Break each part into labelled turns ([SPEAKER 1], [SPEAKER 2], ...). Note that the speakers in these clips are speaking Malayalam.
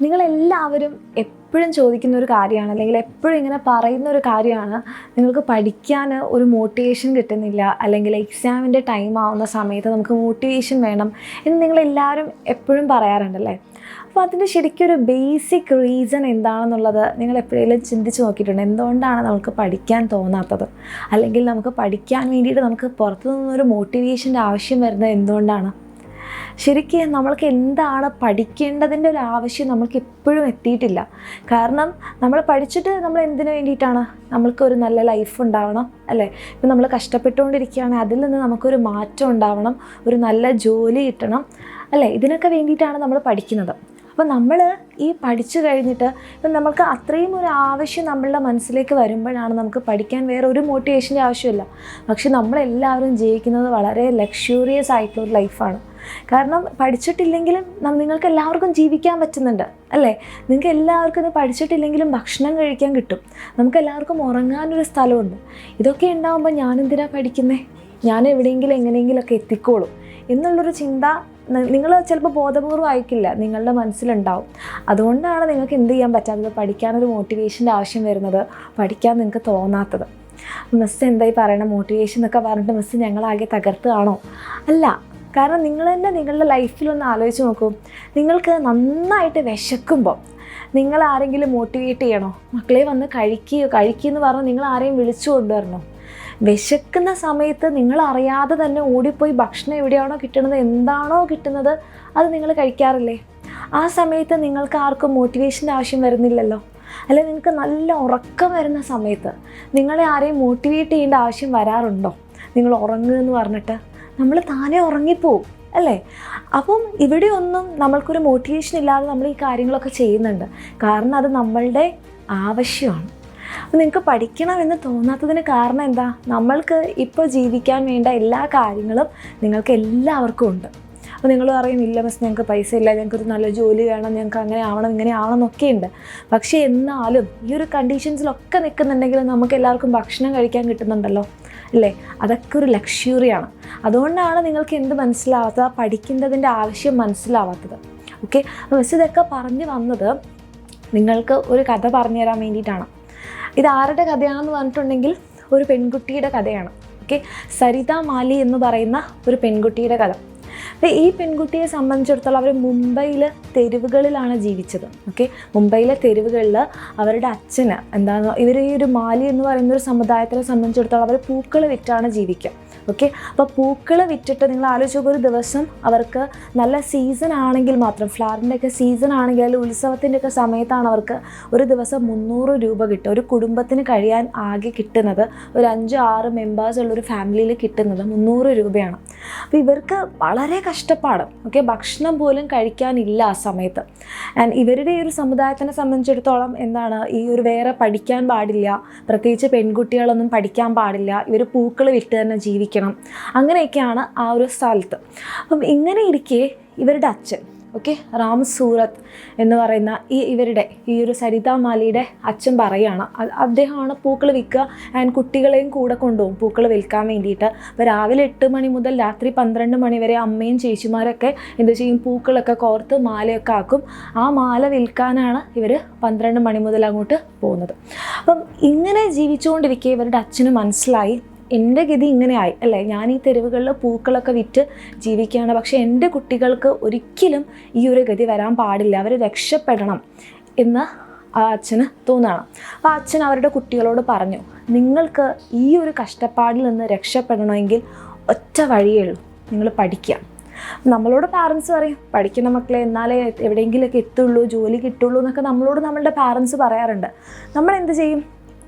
[SPEAKER 1] നിങ്ങളെല്ലാവരും എപ്പോഴും ചോദിക്കുന്ന ഒരു കാര്യമാണ്, അല്ലെങ്കിൽ എപ്പോഴും ഇങ്ങനെ പറയുന്ന ഒരു കാര്യമാണ്, നിങ്ങൾക്ക് പഠിക്കാൻ ഒരു മോട്ടിവേഷൻ കിട്ടുന്നില്ല, അല്ലെങ്കിൽ എക്സാമിൻ്റെ ടൈം ആവുന്ന സമയത്ത് നമുക്ക് മോട്ടിവേഷൻ വേണം എന്ന് നിങ്ങളെല്ലാവരും എപ്പോഴും പറയാറുണ്ടല്ലേ. അപ്പോൾ അതിൻ്റെ ശരിക്കും ഒരു ബേസിക് റീസൺ എന്താണെന്നുള്ളത് നിങ്ങൾ എപ്പോഴെങ്കിലും ചിന്തിച്ച് നോക്കിയിട്ടുണ്ട്? എന്തുകൊണ്ടാണ് നമുക്ക് പഠിക്കാൻ തോന്നാത്തത്, അല്ലെങ്കിൽ നമുക്ക് പഠിക്കാൻ വേണ്ടിയിട്ട് നമുക്ക് പുറത്തു നിന്നൊരു മോട്ടിവേഷൻ്റെ ആവശ്യം വരുന്നത് എന്തുകൊണ്ടാണ്? ശരിക്കും നമ്മൾക്ക് എന്താണ് പഠിക്കേണ്ടതിൻ്റെ ഒരു ആവശ്യം നമ്മൾക്ക് ഇപ്പോഴും എത്തിയിട്ടില്ല. കാരണം നമ്മൾ പഠിച്ചിട്ട് നമ്മൾ എന്തിനു വേണ്ടിയിട്ടാണ്? നമ്മൾക്കൊരു നല്ല ലൈഫ് ഉണ്ടാവണം അല്ലേ. ഇപ്പം നമ്മൾ കഷ്ടപ്പെട്ടുകൊണ്ടിരിക്കുകയാണ്, അതിൽ നിന്ന് നമുക്കൊരു മാറ്റം ഉണ്ടാവണം, ഒരു നല്ല ജോലി കിട്ടണം അല്ലേ. ഇതിനൊക്കെ വേണ്ടിയിട്ടാണ് നമ്മൾ പഠിക്കുന്നത്. അപ്പോൾ നമ്മൾ ഈ പഠിച്ചു കഴിഞ്ഞിട്ട് ഇപ്പം നമുക്ക് അത്രയും ഒരു ആവശ്യം നമ്മളുടെ മനസ്സിലേക്ക് വരുമ്പോഴാണ് നമുക്ക് പഠിക്കാൻ വേറെ ഒരു മോട്ടിവേഷൻ്റെ ആവശ്യമില്ല. പക്ഷെ നമ്മളെല്ലാവരും ജീവിക്കുന്നത് വളരെ ലക്ഷൂറിയസ് ആയിട്ടുള്ളൊരു ലൈഫാണ്. കാരണം പഠിച്ചിട്ടില്ലെങ്കിലും നിങ്ങൾക്ക് എല്ലാവർക്കും ജീവിക്കാൻ പറ്റുന്നുണ്ട് അല്ലേ. നിങ്ങൾക്ക് എല്ലാവർക്കും ഇത് പഠിച്ചിട്ടില്ലെങ്കിലും ഭക്ഷണം കഴിക്കാൻ കിട്ടും, നമുക്ക് എല്ലാവർക്കും ഉറങ്ങാനൊരു സ്ഥലമുണ്ട്. ഇതൊക്കെ ഉണ്ടാകുമ്പോൾ ഞാനെന്തിനാണ് പഠിക്കുന്നത്, ഞാൻ എവിടെയെങ്കിലും എങ്ങനെയെങ്കിലുമൊക്കെ എത്തിക്കോളും എന്നുള്ളൊരു ചിന്ത നിങ്ങൾ ചിലപ്പോൾ ബോധപൂർവ്വം ആയിരിക്കില്ല, നിങ്ങളുടെ മനസ്സിലുണ്ടാവും. അതുകൊണ്ടാണ് നിങ്ങൾക്ക് എന്ത് ചെയ്യാൻ പറ്റാത്തത്, പഠിക്കാനൊരു മോട്ടിവേഷൻ്റെ ആവശ്യം വരുന്നത്, പഠിക്കാൻ നിങ്ങൾക്ക് തോന്നാത്തത്. മിസ് എന്തായി പറയണ മോട്ടിവേഷൻ എന്നൊക്കെ പറഞ്ഞിട്ട് മിസ് ഞങ്ങളാകെ തകർത്തുകയാണോ? അല്ല. കാരണം നിങ്ങൾ തന്നെ നിങ്ങളുടെ ലൈഫിലൊന്ന് ആലോചിച്ച് നോക്കൂ. നിങ്ങൾക്ക് നന്നായിട്ട് വിശക്കുമ്പോൾ നിങ്ങൾ ആരെങ്കിലും മോട്ടിവേറ്റ് ചെയ്യണോ? മക്കളെ വന്ന് കഴിക്കുമെന്ന് പറഞ്ഞ് നിങ്ങൾ ആരെയും വിളിച്ചു കൊണ്ടുവരണോ? വിശക്കുന്ന സമയത്ത് നിങ്ങൾ അറിയാതെ തന്നെ ഓടിപ്പോയി ഭക്ഷണം എവിടെയാണോ കിട്ടുന്നത്, എന്താണോ കിട്ടുന്നത് അത് നിങ്ങൾ കഴിക്കാറില്ലേ? ആ സമയത്ത് നിങ്ങൾക്ക് ആർക്കും മോട്ടിവേഷൻ്റെ ആവശ്യം വരുന്നില്ലല്ലോ. അല്ലെങ്കിൽ നിങ്ങൾക്ക് നല്ല ഉറക്കം വരുന്ന സമയത്ത് നിങ്ങളെ ആരെയും മോട്ടിവേറ്റ് ചെയ്യേണ്ട ആവശ്യം വരാറുണ്ടോ? നിങ്ങൾ ഉറങ്ങുക എന്ന് പറഞ്ഞിട്ട് നമ്മൾ താനേ ഉറങ്ങിപ്പോവും അല്ലേ. അപ്പം ഇവിടെയൊന്നും നമ്മൾക്കൊരു മോട്ടിവേഷൻ ഇല്ലാതെ നമ്മൾ ഈ കാര്യങ്ങളൊക്കെ ചെയ്യുന്നുണ്ട്. കാരണം അത് നമ്മളുടെ ആവശ്യമാണ്. അപ്പോൾ നിങ്ങൾക്ക് പഠിക്കണമെന്ന് തോന്നാത്തതിന് കാരണം എന്താ? നമ്മൾക്ക് ഇപ്പോൾ ജീവിക്കാൻ വേണ്ട എല്ലാ കാര്യങ്ങളും നിങ്ങൾക്ക് എല്ലാവർക്കും ഉണ്ട്. അപ്പോൾ നിങ്ങൾ പറയും, ഇല്ല മിസ് ഞങ്ങൾക്ക് പൈസ ഇല്ല, ഞങ്ങൾക്കൊരു നല്ല ജോലി വേണം, ഞങ്ങൾക്ക് അങ്ങനെ ആവണം ഇങ്ങനെ ആവണം എന്നൊക്കെ ഉണ്ട്. പക്ഷേ എന്നാലും ഈ ഒരു കണ്ടീഷൻസിലൊക്കെ നിൽക്കുന്നുണ്ടെങ്കിൽ നമുക്ക് എല്ലാവർക്കും ഭക്ഷണം കഴിക്കാൻ കിട്ടുന്നുണ്ടല്ലോ അല്ലേ. അതൊക്കെ ഒരു ലക്ഷറിയാണ്. അതുകൊണ്ടാണ് നിങ്ങൾക്ക് എന്ത് മനസ്സിലാവാത്തത്, പഠിക്കേണ്ടതിൻ്റെ ആവശ്യം മനസ്സിലാവാത്തത്. ഓക്കെ. അപ്പോൾ മിസ് ഇതൊക്കെ പറഞ്ഞു വന്നത് നിങ്ങൾക്ക് ഒരു കഥ പറഞ്ഞു തരാൻ വേണ്ടിയിട്ടാണ്. ഇത് ആരുടെ കഥയാണെന്ന് പറഞ്ഞിട്ടുണ്ടെങ്കിൽ ഒരു പെൺകുട്ടിയുടെ കഥയാണ്. ഓക്കെ. സരിത മാലി എന്ന് പറയുന്ന ഒരു പെൺകുട്ടിയുടെ കഥ. അപ്പോൾ ഈ പെൺകുട്ടിയെ സംബന്ധിച്ചിടത്തോളം അവർ മുംബൈയിലെ തെരുവുകളിലാണ് ജീവിച്ചത്. ഓക്കെ. മുംബൈയിലെ തെരുവുകളിൽ അവരുടെ അച്ഛന് ഇവർ ഈ ഒരു മാലി എന്ന് പറയുന്ന ഒരു സമുദായത്തിനെ സംബന്ധിച്ചിടത്തോളം അവർ പൂക്കൾ വിറ്റാണ് ജീവിക്കുക. ഓക്കെ. അപ്പോൾ പൂക്കൾ വിറ്റിട്ട് നിങ്ങൾ ആലോചിച്ച് നോക്കുക, ഒരു ദിവസം അവർക്ക് നല്ല സീസൺ ആണെങ്കിൽ മാത്രം, ഫ്ലവറിൻ്റെയൊക്കെ സീസൺ ആണെങ്കിൽ അല്ലെങ്കിൽ ഉത്സവത്തിൻ്റെയൊക്കെ സമയത്താണ് അവർക്ക് ഒരു ദിവസം 300 രൂപ കിട്ടുക. ഒരു കുടുംബത്തിന് കഴിയാൻ ആകെ കിട്ടുന്നത്, ഒരു 5-6 മെമ്പേഴ്സ് ഉള്ളൊരു ഫാമിലിയിൽ കിട്ടുന്നത് 300 രൂപയാണ്. അപ്പോൾ ഇവർക്ക് വളരെ കഷ്ടപ്പാട്. ഓക്കെ. ഭക്ഷണം പോലും കഴിക്കാനില്ല ആ സമയത്ത്. ആൻഡ് ഇവരുടെ ഈ ഒരു സമുദായത്തിനെ സംബന്ധിച്ചിടത്തോളം ഈ ഒരു വേറെ പഠിക്കാൻ പാടില്ല, പ്രത്യേകിച്ച് പെൺകുട്ടികളൊന്നും പഠിക്കാൻ പാടില്ല, ഇവർ പൂക്കൾ വിറ്റ് തന്നെ ജീവിക്കണം, അങ്ങനെയൊക്കെയാണ് ആ ഒരു സ്ഥലത്ത്. അപ്പം ഇങ്ങനെ ഇരിക്കെ ഇവരുടെ അച്ഛൻ, ഓക്കെ, റാം സൂറത്ത് എന്ന് പറയുന്ന ഈ ഒരു സരിത മാലിയുടെ അച്ഛൻ പറയുകയാണ്, അദ്ദേഹമാണ് പൂക്കൾ വിൽക്കുക ആൻഡ് കുട്ടികളെയും കൂടെ കൊണ്ടുപോകും പൂക്കൾ വിൽക്കാൻ വേണ്ടിയിട്ട്. അപ്പോൾ രാവിലെ 8 മണി മുതൽ രാത്രി 12 മണി വരെ അമ്മയും ചേച്ചിമാരൊക്കെ എന്ത് ചെയ്യും, പൂക്കളൊക്കെ കോർത്ത് മാലയൊക്കെ ആക്കും. ആ മാല വിൽക്കാനാണ് ഇവർ 12 മണി മുതൽ അങ്ങോട്ട് പോകുന്നത്. അപ്പം ഇങ്ങനെ ജീവിച്ചുകൊണ്ടിരിക്കെ ഇവരുടെ അച്ഛന് മനസ്സിലായി, എൻ്റെ ഗതി ഇങ്ങനെ ആയി അല്ലേ, ഞാൻ ഈ തെരുവുകളിൽ പൂക്കളൊക്കെ വിറ്റ് ജീവിക്കുകയാണ്, പക്ഷേ എൻ്റെ കുട്ടികൾക്ക് ഒരിക്കലും ഈ ഒരു ഗതി വരാൻ പാടില്ല, അവർ രക്ഷപ്പെടണം എന്ന് ആ അച്ഛന് തോന്നുകയാണ്. അപ്പോൾ ആ അച്ഛൻ അവരുടെ കുട്ടികളോട് പറഞ്ഞു, നിങ്ങൾക്ക് ഈ ഒരു കഷ്ടപ്പാടിൽ നിന്ന് രക്ഷപ്പെടണമെങ്കിൽ ഒറ്റ വഴിയേ ഉള്ളൂ, നിങ്ങൾ പഠിക്കുക. നമ്മളോട് പാരൻസ് പറയും, പഠിക്കുന്ന മക്കളെ എന്നാലേ എവിടെയെങ്കിലുമൊക്കെ എത്തുള്ളൂ, ജോലി കിട്ടുള്ളൂ എന്നൊക്കെ നമ്മളോട് നമ്മളുടെ പാരൻസ് പറയാറുണ്ട്. നമ്മൾ എന്ത് ചെയ്യും?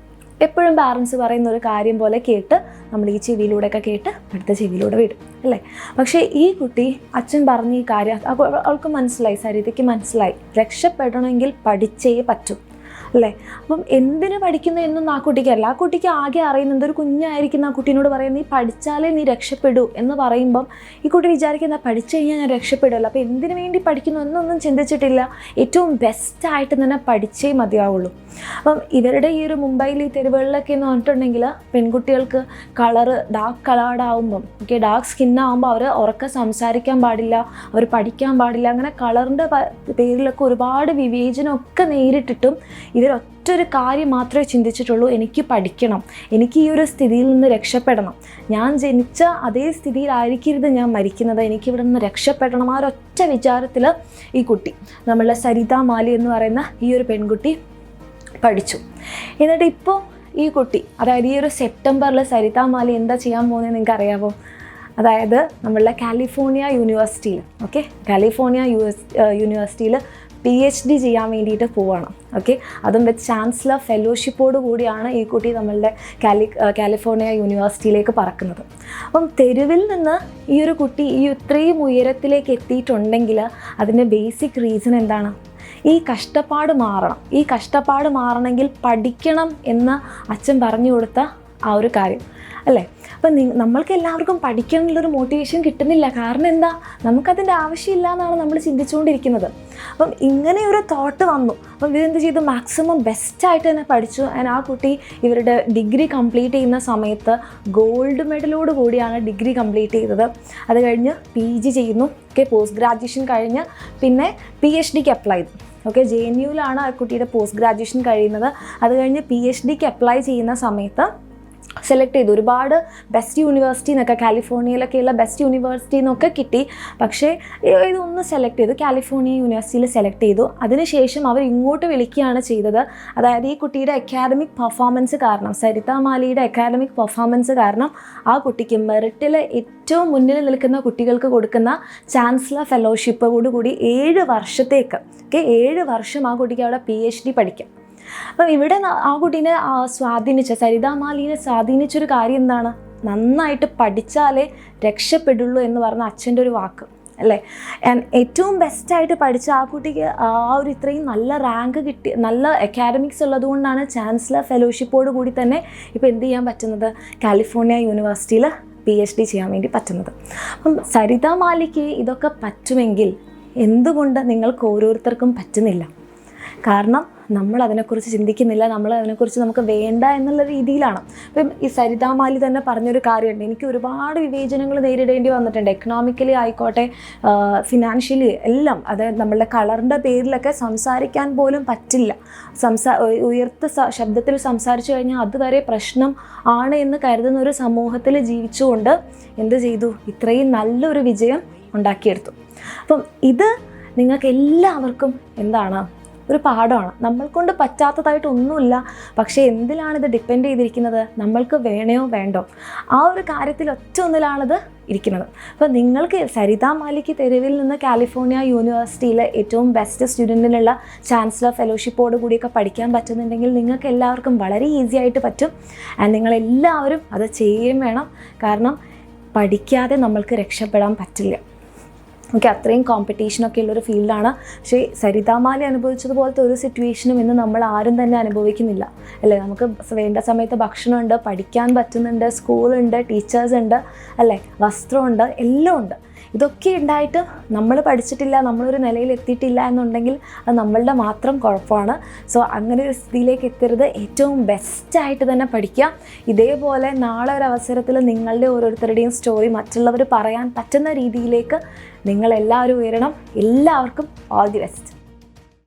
[SPEAKER 1] എപ്പോഴും പാരൻസ് പറയുന്ന ഒരു കാര്യം പോലെ കേട്ട് നമ്മൾ ഈ ചെവിയിലൂടെയൊക്കെ കേട്ട് അടുത്ത ചെവിയിലൂടെ വിടും അല്ലേ. പക്ഷേ ഈ കുട്ടി അച്ഛൻ പറഞ്ഞ ഈ കാര്യം അവൾക്ക് മനസ്സിലായി, സരിതയ്ക്ക് മനസ്സിലായി, രക്ഷപ്പെടണമെങ്കിൽ പഠിച്ചേ പറ്റും. അല്ലേ? അപ്പം എന്തിന് പഠിക്കുന്നു എന്നൊന്നും ആ കുട്ടിക്കല്ല. ആ കുട്ടിക്ക് ആകെ അറിയുന്നത് ഒരു കുഞ്ഞായിരിക്കുന്ന ആ കുട്ടീനോട് പറയുന്നത് നീ പഠിച്ചാലേ നീ രക്ഷപ്പെടൂ എന്ന് പറയുമ്പം ഈ കുട്ടി വിചാരിക്കുന്ന പഠിച്ചു കഴിഞ്ഞാൽ ഞാൻ രക്ഷപ്പെടുമല്ലോ, അപ്പോൾ എന്തിനു വേണ്ടി പഠിക്കുന്നു എന്നൊന്നും ചിന്തിച്ചിട്ടില്ല. ഏറ്റവും ബെസ്റ്റായിട്ട് തന്നെ പഠിച്ചേ മതിയാവുള്ളൂ. അപ്പം ഇവരുടെ ഈ ഒരു മുംബൈയിൽ ഈ തെരുവുകളിലൊക്കെ എന്ന് പറഞ്ഞിട്ടുണ്ടെങ്കിൽ പെൺകുട്ടികൾക്ക് ഡാർക്ക് കളേർഡാകുമ്പം ഡാർക്ക് സ്കിന്നാകുമ്പോൾ അവർ ഉറക്കെ സംസാരിക്കാൻ പാടില്ല, അവർ പഠിക്കാൻ പാടില്ല, അങ്ങനെ കളറിൻ്റെ പേരിലൊക്കെ ഒരുപാട് വിവേചനമൊക്കെ നേരിട്ടിട്ടും ഇവരൊറ്റൊരു കാര്യം മാത്രമേ ചിന്തിച്ചിട്ടുള്ളൂ, എനിക്ക് പഠിക്കണം, എനിക്ക് ഈ ഒരു സ്ഥിതിയിൽ നിന്ന് രക്ഷപ്പെടണം, ഞാൻ ജനിച്ച അതേ സ്ഥിതിയിലായിരിക്കരുത് ഞാൻ മരിക്കുന്നത്, എനിക്കിവിടെ നിന്ന് രക്ഷപ്പെടണം. ആ ഒരൊറ്റ വിചാരത്തിൽ ഈ കുട്ടി, നമ്മളുടെ സരിത മാലി എന്ന് പറയുന്ന ഈ ഒരു പെൺകുട്ടി പഠിച്ചു. എന്നിട്ട് ഇപ്പോൾ ഈ കുട്ടി, അതായത് ഈ ഒരു സെപ്റ്റംബറിൽ സരിത മാലി എന്താ ചെയ്യാൻ പോകുന്നത് നിങ്ങൾക്ക് അറിയാമോ? അതായത് നമ്മളുടെ കാലിഫോർണിയ യൂണിവേഴ്സിറ്റിയിൽ കാലിഫോർണിയ യൂണിവേഴ്സിറ്റിയിൽ PhD ചെയ്യാൻ വേണ്ടിയിട്ട് പോവുകയാണ്. അതും വിത്ത് ചാൻസലർ ഫെലോഷിപ്പോട് കൂടിയാണ് ഈ കുട്ടി നമ്മളുടെ കാലിഫോർണിയ യൂണിവേഴ്സിറ്റിയിലേക്ക് പറക്കുന്നത്. അപ്പം തെരുവിൽ നിന്ന് ഈ ഒരു കുട്ടി ഇത്രയും ഉയരത്തിലേക്ക് എത്തിയിട്ടുണ്ടെങ്കിൽ അതിൻ്റെ ബേസിക് റീസൺ എന്താണ്? ഈ കഷ്ടപ്പാട് മാറണമെങ്കിൽ പഠിക്കണം എന്ന് അച്ഛൻ പറഞ്ഞു കൊടുത്ത ആ ഒരു കാര്യം അല്ലേ? അപ്പം നമ്മൾക്ക് എല്ലാവർക്കും പഠിക്കാനുള്ളൊരു മോട്ടിവേഷൻ കിട്ടുന്നില്ല. കാരണം എന്താ? നമുക്കതിൻ്റെ ആവശ്യമില്ല എന്നാണ് നമ്മൾ ചിന്തിച്ചുകൊണ്ടിരിക്കുന്നത്. അപ്പം ഇങ്ങനെ ഒരു തോട്ട് വന്നു. അപ്പം ഇവരെന്ത് ചെയ്തു? മാക്സിമം ബെസ്റ്റായിട്ട് തന്നെ പഠിച്ചു. ആൻഡ് ആ കുട്ടി ഇവരുടെ ഡിഗ്രി കംപ്ലീറ്റ് ചെയ്യുന്ന സമയത്ത് ഗോൾഡ് മെഡലോട് കൂടിയാണ് ഡിഗ്രി കംപ്ലീറ്റ് ചെയ്തത്. അത് കഴിഞ്ഞ് PG ചെയ്യുന്നു. പോസ്റ്റ് ഗ്രാജുവേഷൻ കഴിഞ്ഞ് പിന്നെ PhDക്ക് അപ്ലൈ ചെയ്തു. JNUവിലാണ് ആ കുട്ടിയുടെ പോസ്റ്റ് ഗ്രാജുവേഷൻ കഴിയുന്നത്. അത് കഴിഞ്ഞ് PhDക്ക് അപ്ലൈ ചെയ്യുന്ന സമയത്ത് സെലക്ട് ചെയ്തു. ഒരുപാട് ബെസ്റ്റ് യൂണിവേഴ്സിറ്റി എന്നൊക്കെ, കാലിഫോർണിയയിലൊക്കെയുള്ള ബെസ്റ്റ് യൂണിവേഴ്സിറ്റി എന്നൊക്കെ കിട്ടി. പക്ഷേ ഇതൊന്ന് സെലക്ട് ചെയ്തു, കാലിഫോർണിയ യൂണിവേഴ്സിറ്റിയിൽ സെലക്ട് ചെയ്തു. അതിനുശേഷം അവർ ഇങ്ങോട്ട് വിളിക്കുകയാണ് ചെയ്തത്. അതായത് ഈ കുട്ടിയുടെ അക്കാഡമിക് പെർഫോമൻസ് കാരണം, സരിത മാലിയുടെ അക്കാഡമിക് പെർഫോമൻസ് കാരണം ആ കുട്ടിക്ക് മെറിറ്റിൽ ഏറ്റവും മുന്നിൽ നിൽക്കുന്ന കുട്ടികൾക്ക് കൊടുക്കുന്ന ചാൻസലർ ഫെലോഷിപ്പോടുകൂടി 7 വർഷത്തേക്ക് 7 വർഷം ആ കുട്ടിക്ക് അവിടെ PhD പഠിക്കാം. അപ്പം ഇവിടെ ആ കുട്ടീനെ സരിത മാലിനെ സ്വാധീനിച്ചൊരു കാര്യം എന്താണ്? നന്നായിട്ട് പഠിച്ചാലേ രക്ഷപ്പെടുള്ളൂ എന്ന് പറഞ്ഞ അച്ഛൻ്റെ ഒരു വാക്ക് അല്ലേ? ഏറ്റവും ബെസ്റ്റായിട്ട് പഠിച്ച ആ കുട്ടിക്ക് ആ ഒരു ഇത്രയും നല്ല റാങ്ക് കിട്ടി, നല്ല അക്കാഡമിക്സ് ഉള്ളതുകൊണ്ടാണ് ചാൻസലർ ഫെലോഷിപ്പോട് കൂടി തന്നെ ഇപ്പോൾ എന്ത് ചെയ്യാൻ പറ്റുന്നത്? കാലിഫോർണിയ യൂണിവേഴ്സിറ്റിയിൽ PhD ചെയ്യാൻ വേണ്ടി പറ്റുന്നത്. അപ്പം സരിത മാലിക്ക് ഇതൊക്കെ പറ്റുമെങ്കിൽ എന്തുകൊണ്ട് നിങ്ങൾക്ക് ഓരോരുത്തർക്കും പറ്റുന്നില്ല? കാരണം നമ്മൾ അതിനെക്കുറിച്ച് ചിന്തിക്കുന്നില്ല, അതിനെക്കുറിച്ച് നമുക്ക് വേണ്ട എന്നുള്ള രീതിയിലാണ്. ഇപ്പം ഈ സരിത മാലി തന്നെ പറഞ്ഞൊരു കാര്യമുണ്ട്, എനിക്ക് ഒരുപാട് വിവേചനങ്ങൾ നേരിടേണ്ടി വന്നിട്ടുണ്ട്, എക്കണോമിക്കലി ആയിക്കോട്ടെ ഫിനാൻഷ്യലി എല്ലാം. അതായത് നമ്മളുടെ കളറിൻ്റെ പേരിലൊക്കെ സംസാരിക്കാൻ പോലും പറ്റില്ല. ഉയർത്ത ശബ്ദത്തിൽ സംസാരിച്ചു കഴിഞ്ഞാൽ അതുവരെ പ്രശ്നം ആണ് എന്ന് കരുതുന്ന ഒരു സമൂഹത്തിൽ ജീവിച്ചുകൊണ്ട് എന്ത് ചെയ്തു? ഇത്രയും നല്ലൊരു വിജയം ഉണ്ടാക്കിയെടുത്തു. അപ്പം ഇത് നിങ്ങൾക്ക് എല്ലാവർക്കും എന്താണ്? ഒരു പാഠമാണ്. നമ്മൾക്കൊണ്ട് പറ്റാത്തതായിട്ട് ഒന്നുമില്ല. പക്ഷേ എന്തിലാണിത് ഡിപ്പെൻഡ് ചെയ്തിരിക്കുന്നത്? നമ്മൾക്ക് വേണോ വേണ്ടോ, ആ ഒരു കാര്യത്തിൽ ഒന്നിലാണിത് ഇരിക്കുന്നത്. അപ്പോൾ നിങ്ങൾക്ക് സരിത മാലിക്ക് തെരുവിൽ നിന്ന് കാലിഫോർണിയ യൂണിവേഴ്സിറ്റിയിലെ ഏറ്റവും ബെസ്റ്റ് സ്റ്റുഡൻറ്റിനുള്ള ചാൻസലർ ഫെലോഷിപ്പോട് കൂടിയൊക്കെ പഠിക്കാൻ പറ്റുന്നുണ്ടെങ്കിൽ നിങ്ങൾക്ക് എല്ലാവർക്കും വളരെ ഈസി ആയിട്ട് പറ്റും. ആൻഡ് നിങ്ങളെല്ലാവരും അത് ചെയ്യുകയും വേണം. കാരണം പഠിക്കാതെ നമ്മൾക്ക് രക്ഷപ്പെടാൻ പറ്റില്ല. അത്രയും കോമ്പറ്റീഷനൊക്കെ ഉള്ളൊരു ഫീൽഡാണ്. പക്ഷേ സരിത മാലി അനുഭവിച്ചതുപോലത്തെ ഒരു സിറ്റുവേഷനും ഇന്ന് നമ്മൾ ആരും തന്നെ അനുഭവിക്കുന്നില്ല അല്ലേ? നമുക്ക് വേണ്ട സമയത്ത് ഭക്ഷണമുണ്ട്, പഠിക്കാൻ പറ്റുന്നുണ്ട്, സ്കൂളുണ്ട്, ടീച്ചേഴ്സ് ഉണ്ട് അല്ലേ, വസ്ത്രമുണ്ട്, എല്ലാം ഉണ്ട്. ഇതൊക്കെ ഉണ്ടായിട്ട് നമ്മൾ പഠിച്ചിട്ടില്ല, നമ്മളൊരു നിലയിൽ എത്തിയിട്ടില്ല എന്നുണ്ടെങ്കിൽ അത് നമ്മളുടെ മാത്രം കുഴപ്പമാണ്. സോ അങ്ങനെ ഒരു സ്ഥിതിയിലേക്ക് എത്തരുത്. ഏറ്റവും ബെസ്റ്റായിട്ട് തന്നെ പഠിക്കുക. ഇതേപോലെ നാളെ ഒരു അവസരത്തിൽ നിങ്ങളുടെ ഓരോരുത്തരുടെയും സ്റ്റോറി മറ്റുള്ളവർ പറയാൻ പറ്റുന്ന രീതിയിലേക്ക് നിങ്ങളെല്ലാവരും ഉയരണം. എല്ലാവർക്കും ഓൾ ദി ബെസ്റ്റ്.